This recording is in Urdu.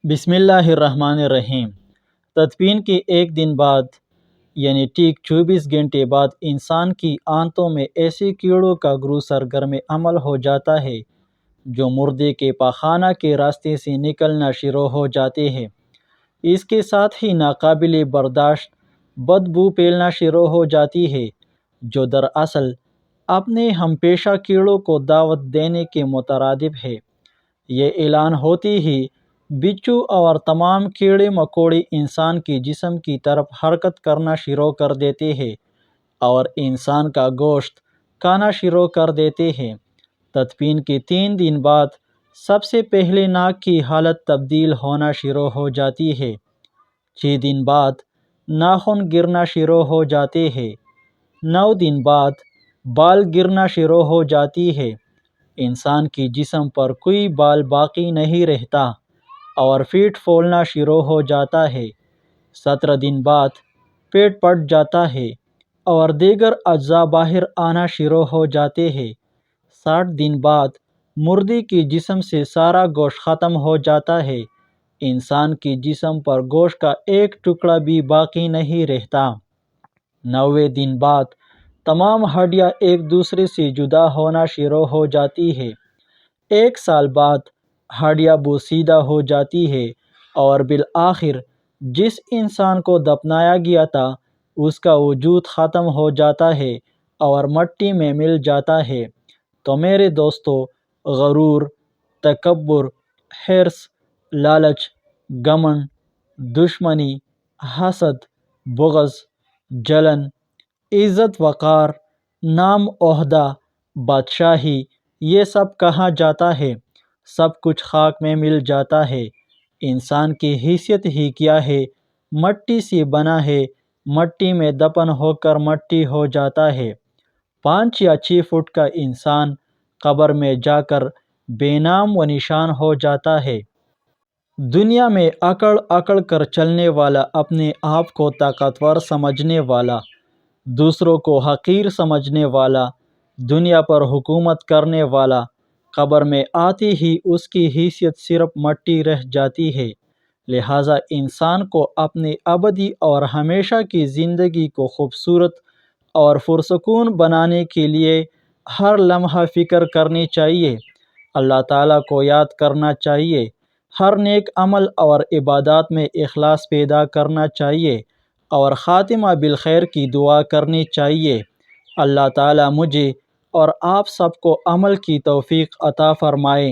بسم اللہ الرحمن الرحیم۔ تدفین کے ایک دن بعد یعنی ٹھیک 24 گھنٹے بعد انسان کی آنتوں میں ایسے کیڑوں کا گروہ سرگرم عمل ہو جاتا ہے جو مردے کے پاخانہ کے راستے سے نکلنا شروع ہو جاتے ہیں۔ اس کے ساتھ ہی ناقابل برداشت بدبو پھیلنا شروع ہو جاتی ہے جو دراصل اپنے ہم پیشہ کیڑوں کو دعوت دینے کے مترادف ہے۔ یہ اعلان ہوتی ہی بچھو اور تمام کیڑے مکوڑے انسان کے جسم کی طرف حرکت کرنا شروع کر دیتے ہیں اور انسان کا گوشت کھانا شروع کر دیتے ہیں۔ تدفین کے 3 دن بعد سب سے پہلے ناک کی حالت تبدیل ہونا شروع ہو جاتی ہے۔ 6 دن بعد ناخن گرنا شروع ہو جاتے ہیں۔ 9 دن بعد بال گرنا شروع ہو جاتی ہے۔ انسان کے جسم پر کوئی بال باقی نہیں رہتا اور پیٹ پھولنا شروع ہو جاتا ہے۔ 17 دن بعد پیٹ پھٹ جاتا ہے اور دیگر اجزاء باہر آنا شروع ہو جاتے ہیں۔ 60 دن بعد مردے کے جسم سے سارا گوشت ختم ہو جاتا ہے۔ انسان کے جسم پر گوشت کا ایک ٹکڑا بھی باقی نہیں رہتا۔ 90 دن بعد تمام ہڈیاں ایک دوسرے سے جدا ہونا شروع ہو جاتی ہیں۔ 1 سال بعد ہڈیاں بوسیدہ ہو جاتی ہیں اور بالآخر جس انسان کو دفنایا گیا تھا اس کا وجود ختم ہو جاتا ہے اور مٹی میں مل جاتا ہے۔ تو میرے دوستو، غرور، تکبر، حرص، لالچ، گھمنڈ، دشمنی، حسد، بغض، جلن، عزت وقار، نام عہدہ، بادشاہی، یہ سب کہا جاتا ہے، سب کچھ خاک میں مل جاتا ہے۔ انسان کی حیثیت ہی کیا ہے؟ مٹی سے بنا ہے، مٹی میں دفن ہو کر مٹی ہو جاتا ہے۔ 5 یا 6 فٹ کا انسان قبر میں جا کر بے نام و نشان ہو جاتا ہے۔ دنیا میں اکڑ اکڑ کر چلنے والا، اپنے آپ کو طاقتور سمجھنے والا، دوسروں کو حقیر سمجھنے والا، دنیا پر حکومت کرنے والا، قبر میں آتے ہی اس کی حیثیت صرف مٹی رہ جاتی ہے۔ لہٰذا انسان کو اپنے ابدی اور ہمیشہ کی زندگی کو خوبصورت اور پرسکون بنانے کے لیے ہر لمحہ فکر کرنی چاہیے، اللہ تعالیٰ کو یاد کرنا چاہیے، ہر نیک عمل اور عبادات میں اخلاص پیدا کرنا چاہیے اور خاتمہ بالخیر کی دعا کرنی چاہیے۔ اللہ تعالیٰ مجھے اور آپ سب کو عمل کی توفیق عطا فرمائے۔